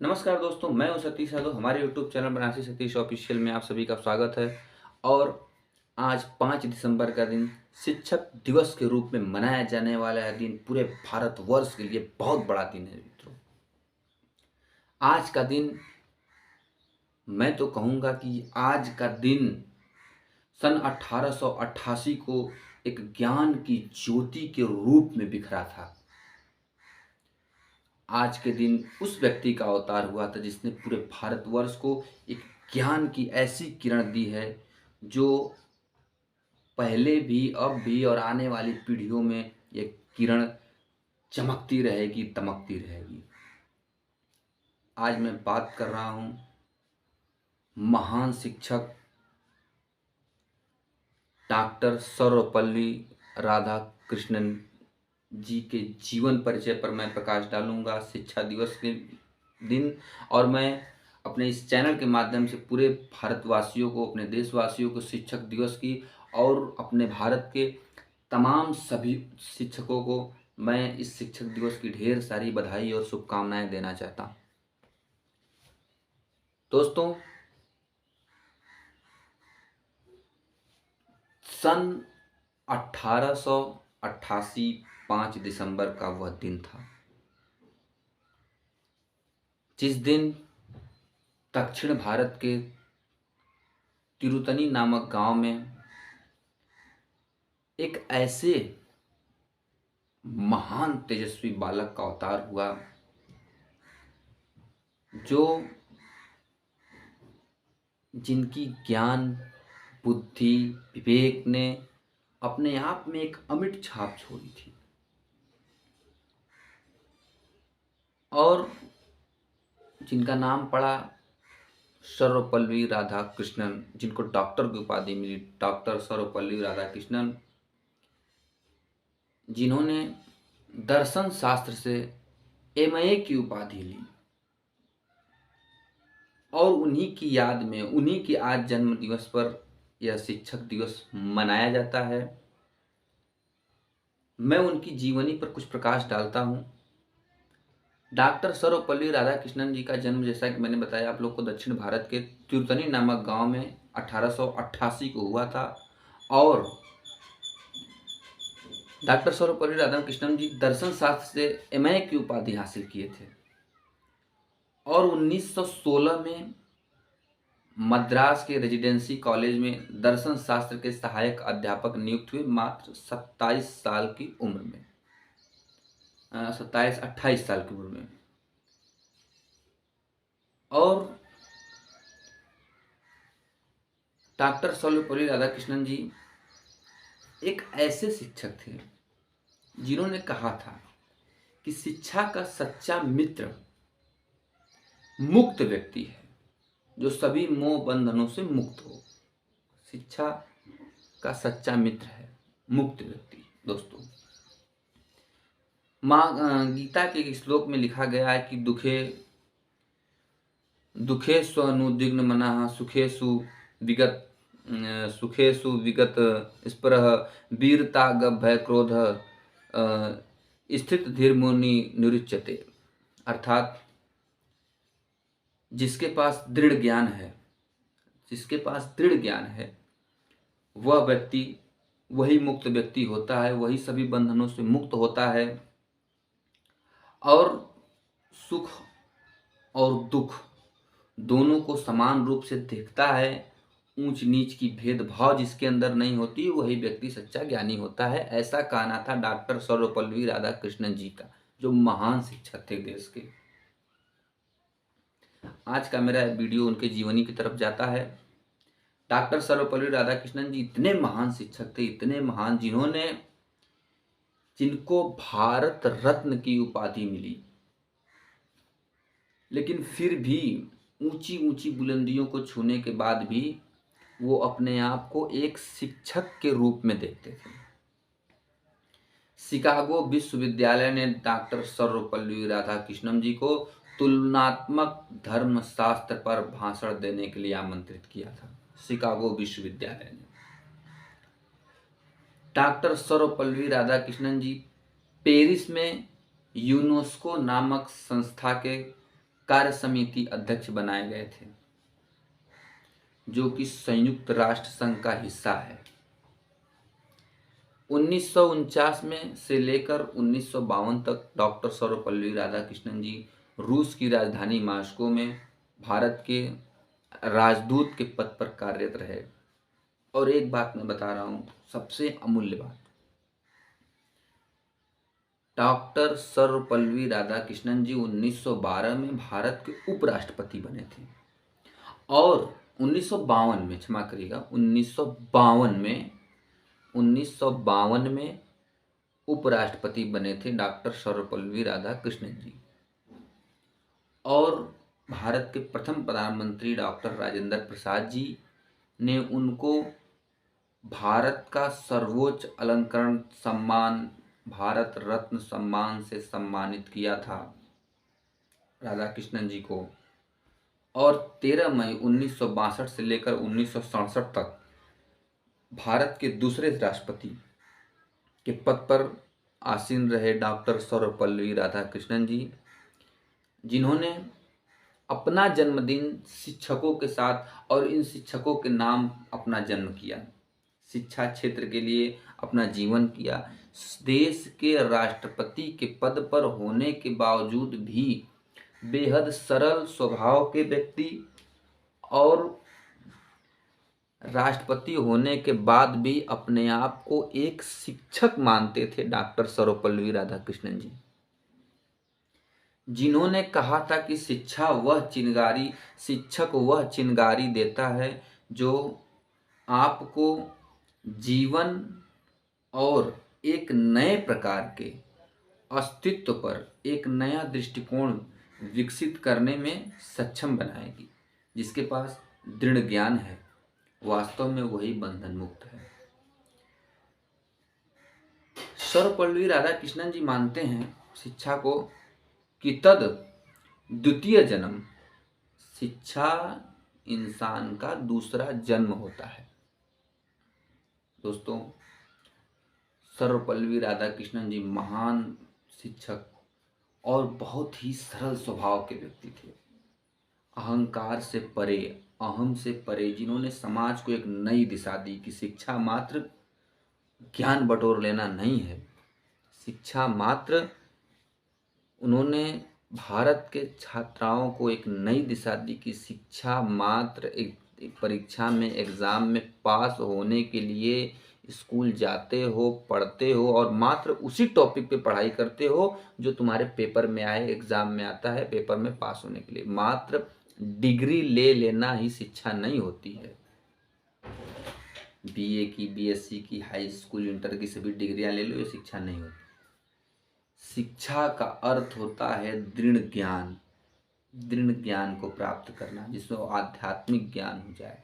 नमस्कार दोस्तों, मैं हूं सतीश यादव। हमारे YouTube channel Banarasi Satish official में आप सभी का स्वागत है। और आज 5 दिसंबर का दिन शिक्षक दिवस के रूप में मनाया जाने वाला है दिन पूरे भारतवर्ष के लिए बहुत बड़ा दिन है मित्रों। आज का दिन मैं तो कहूँगा कि आज का दिन सन 1888 को एक ज्ञान की ज्योति के रूप में बिखरा था। आज के दिन उस व्यक्ति का अवतार हुआ था जिसने पूरे भारतवर्ष को एक ज्ञान की ऐसी किरण दी है जो पहले भी, अब भी और आने वाली पीढ़ियों में ये किरण चमकती रहेगी, दमकती रहेगी। आज मैं बात कर रहा हूँ महान शिक्षक डॉक्टर सर्वपल्ली राधाकृष्णन जी के जीवन परिचय पर मैं प्रकाश डालूंगा शिक्षा दिवस के दिन। और मैं अपने इस चैनल के माध्यम से पूरे भारतवासियों को, अपने देशवासियों को शिक्षक दिवस की और अपने भारत के तमाम सभी शिक्षकों को मैं इस शिक्षक दिवस की ढेर सारी बधाई और शुभकामनाएं देना चाहता हूं। दोस्तों, सन 1888 5 दिसंबर का वह दिन था जिस दिन दक्षिण भारत के तिरुतनी नामक गांव में एक ऐसे महान तेजस्वी बालक का अवतार हुआ जो जिनकी ज्ञान, बुद्धि, विवेक ने अपने आप में एक अमिट छाप छोड़ी थी। और जिनका नाम पड़ा सर्वपल्ली राधाकृष्णन, जिनको डॉक्टर की उपाधि मिली, डॉक्टर सर्वपल्ली राधाकृष्णन, जिन्होंने दर्शन शास्त्र से एमए की उपाधि ली। और उन्हीं की याद में, उन्हीं की आज जन्म दिवस पर यह शिक्षक दिवस मनाया जाता है। मैं उनकी जीवनी पर कुछ प्रकाश डालता हूं। डॉक्टर सर्वपल्ली राधाकृष्णन जी का जन्म, जैसा कि मैंने बताया आप लोग को, दक्षिण भारत के तिरुतनी नामक गांव में 1888 को हुआ था। और डॉक्टर सर्वपल्ली राधाकृष्णन जी दर्शन शास्त्र से एमए की उपाधि हासिल किए थे और 1916 में मद्रास के रेजिडेंसी कॉलेज में दर्शन शास्त्र के सहायक अध्यापक नियुक्त हुए, मात्र 27 साल की उम्र में, 27-28 साल की उम्र में। और डॉक्टर सर्वपल्ली राधाकृष्णन जी एक ऐसे शिक्षक थे जिन्होंने कहा था कि शिक्षा का सच्चा मित्र मुक्त व्यक्ति है जो सभी मोह बंधनों से मुक्त हो। शिक्षा का सच्चा मित्र है मुक्त व्यक्ति। दोस्तों, माँ गीता के एक श्लोक में लिखा गया है कि दुखेषु अनुद्विग्न मनः सुखेषु विगत स्पृह वीरता भय क्रोध स्थित धीर मुनि निरुच्यते। अर्थात जिसके पास दृढ़ ज्ञान है वह व्यक्ति, वही मुक्त व्यक्ति होता है, वही सभी बंधनों से मुक्त होता है और सुख और दुख दोनों को समान रूप से देखता है। ऊंच नीच की भेदभाव जिसके अंदर नहीं होती, वही व्यक्ति सच्चा ज्ञानी होता है। ऐसा कहना था डॉक्टर सर्वपल्ली राधाकृष्णन जी का, जो महान शिक्षक थे देश के। आज का मेरा वीडियो उनके जीवनी की तरफ जाता है। डॉक्टर सर्वपल्ली राधाकृष्णन जी इतने महान शिक्षक थे, इतने महान, जिनको भारत रत्न की उपाधि मिली, लेकिन फिर भी ऊंची ऊंची बुलंदियों को छूने के बाद भी वो अपने आप को एक शिक्षक के रूप में देखते थे। शिकागो विश्वविद्यालय ने डॉक्टर सर्वपल्ली राधाकृष्णन जी को तुलनात्मक धर्मशास्त्र पर भाषण देने के लिए आमंत्रित किया था। शिकागो विश्वविद्यालय ने डॉक्टर सर्वपल्ली राधाकृष्णन जी पेरिस में यूनेस्को नामक संस्था के कार्य समिति अध्यक्ष बनाए गए थे, जो कि संयुक्त राष्ट्र संघ का हिस्सा है। 1949 में से लेकर 1952 तक डॉक्टर सर्वपल्ली राधाकृष्णन जी रूस की राजधानी मॉस्को में भारत के राजदूत के पद पर कार्यरत रहे। और एक बात मैं बता रहा हूँ, सबसे अमूल्य बात, डॉक्टर सर्वपल्ली राधाकृष्णन जी 1912 में भारत के उपराष्ट्रपति बने थे और 1952 में, क्षमा करिएगा, 1952 में उपराष्ट्रपति बने थे डॉक्टर सर्वपल्ली राधाकृष्णन जी। और भारत के प्रथम प्रधानमंत्री डॉक्टर राजेंद्र प्रसाद जी ने उनको भारत का सर्वोच्च अलंकरण सम्मान भारत रत्न सम्मान से सम्मानित किया था राधाकृष्णन जी को। और 13 मई 1962 से लेकर 1967 तक भारत के दूसरे राष्ट्रपति के पद पर आसीन रहे डॉक्टर सर्वपल्ली राधाकृष्णन जी, जिन्होंने अपना जन्मदिन शिक्षकों के साथ और इन शिक्षकों के नाम अपना जन्म किया, शिक्षा क्षेत्र के लिए अपना जीवन किया। देश के राष्ट्रपति के पद पर होने के बावजूद भी बेहद सरल स्वभाव के व्यक्ति और राष्ट्रपति होने के बाद भी अपने आप को एक शिक्षक मानते थे डॉक्टर सर्वपल्ली राधाकृष्णन जी, जिन्होंने कहा था कि शिक्षक वह चिंगारी देता है जो आपको जीवन और एक नए प्रकार के अस्तित्व पर एक नया दृष्टिकोण विकसित करने में सक्षम बनाएगी। जिसके पास दृढ़ ज्ञान है, वास्तव में वही बंधन मुक्त है। सर्वपल्ली राधाकृष्णन जी मानते हैं शिक्षा को कि तद द्वितीय जन्म, शिक्षा इंसान का दूसरा जन्म होता है। दोस्तों, सर्वपल्ली राधाकृष्णन जी महान शिक्षक और बहुत ही सरल स्वभाव के व्यक्ति थे, अहंकार से परे, अहम से परे, जिन्होंने समाज को एक नई दिशा दी कि शिक्षा मात्र ज्ञान बटोर लेना नहीं है। शिक्षा मात्र, उन्होंने भारत के छात्राओं को एक नई दिशा दी कि शिक्षा मात्र एक परीक्षा में, एग्ज़ाम में पास होने के लिए स्कूल जाते हो, पढ़ते हो और मात्र उसी टॉपिक पे पढ़ाई करते हो जो तुम्हारे पेपर में आए, एग्ज़ाम में आता है, पेपर में पास होने के लिए। मात्र डिग्री ले लेना ही शिक्षा नहीं होती है। बीए की, बीएससी की, हाई स्कूल, इंटर की सभी डिग्रियां ले लो, ये शिक्षा नहीं होती। शिक्षा का अर्थ होता है दृढ़ ज्ञान, दृढ़ ज्ञान को प्राप्त करना, जिसमें आध्यात्मिक ज्ञान हो जाए।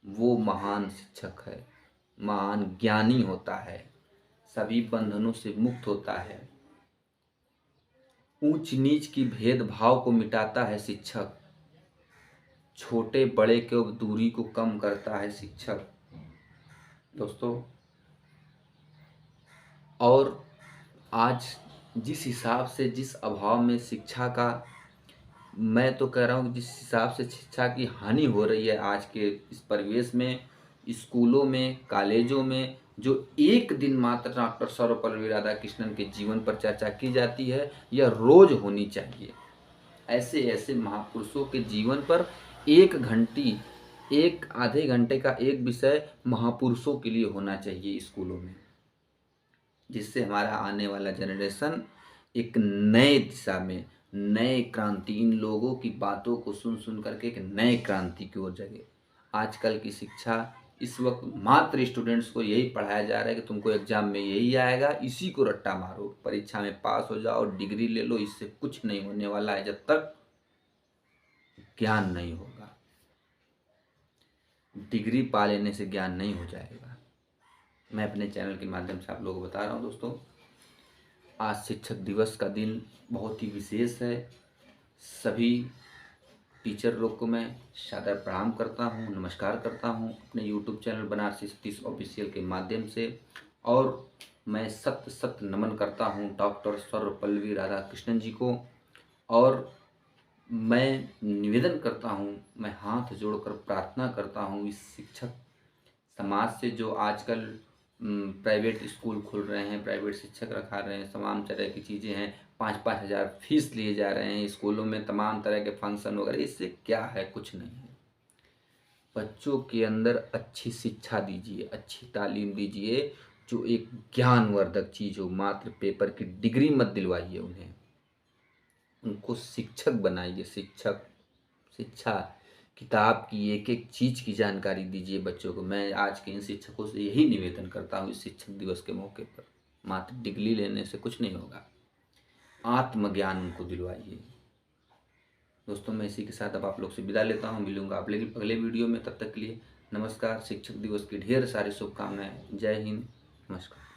वो महान शिक्षक है, महान ज्ञानी होता है, सभी बंधनों से मुक्त होता है, ऊंच नीच की भेदभाव को मिटाता है शिक्षक, छोटे बड़े के दूरी को कम करता है शिक्षक। दोस्तों, और आज जिस हिसाब से, जिस अभाव में शिक्षा का, मैं तो कह रहा हूँ जिस हिसाब से शिक्षा की हानि हो रही है आज के इस परिवेश में, स्कूलों में, कॉलेजों में, जो एक दिन मात्र डॉक्टर सर्वपल्ली राधाकृष्णन के जीवन पर चर्चा की जाती है, यह रोज होनी चाहिए। ऐसे ऐसे महापुरुषों के जीवन पर एक घंटी, एक आधे घंटे का एक विषय महापुरुषों के लिए होना चाहिए स्कूलों में, जिससे हमारा आने वाला जनरेशन एक नए दिशा में, नए क्रांति, इन लोगों की बातों को सुन सुन करके एक नए क्रांति की ओर जगे। आजकल की शिक्षा, इस वक्त मात्र स्टूडेंट्स को यही पढ़ाया जा रहा है कि तुमको एग्जाम में यही आएगा, इसी को रट्टा मारो, परीक्षा में पास हो जाओ, डिग्री ले लो, इससे कुछ नहीं होने वाला है जब तक ज्ञान नहीं होगा। डिग्री पा लेने से ज्ञान नहीं हो जाएगा। मैं अपने चैनल के माध्यम से आप लोगों को बता रहा हूँ। दोस्तों, आज शिक्षक दिवस का दिन बहुत ही विशेष है। सभी टीचर लोग को मैं सादर प्रणाम करता हूँ, नमस्कार करता हूँ अपने YouTube channel Banarasi Satish official के माध्यम से। और मैं सत्य नमन करता हूँ डॉक्टर सर्वपल्ली राधाकृष्णन जी को और मैं निवेदन करता हूँ, मैं हाथ जोड़कर प्रार्थना करता हूँ इस शिक्षक समाज से, जो आजकल प्राइवेट स्कूल खुल रहे हैं, प्राइवेट शिक्षक रखा रहे हैं, तमाम तरह की चीज़ें हैं, 5-5 हज़ार फीस लिए जा रहे हैं स्कूलों में, तमाम तरह के फंक्शन वगैरह, इससे क्या है? कुछ नहीं है। बच्चों के अंदर अच्छी शिक्षा दीजिए, अच्छी तालीम दीजिए, जो एक ज्ञानवर्धक चीज़ हो। मात्र पेपर की डिग्री मत दिलवाइए उन्हें, उनको शिक्षक बनाइए। शिक्षक, शिक्षा, किताब की एक एक चीज़ की जानकारी दीजिए बच्चों को। मैं आज के इन शिक्षकों से यही निवेदन करता हूँ इस शिक्षक दिवस के मौके पर। मात्र डिग्री लेने से कुछ नहीं होगा, आत्मज्ञान उनको दिलवाइए। दोस्तों, मैं इसी के साथ अब आप लोग से विदा लेता हूँ। मिलूंगा अगले वीडियो में। तब तक के लिए नमस्कार। शिक्षक दिवस की ढेर सारी शुभकामनाएं। जय हिंद, नमस्कार।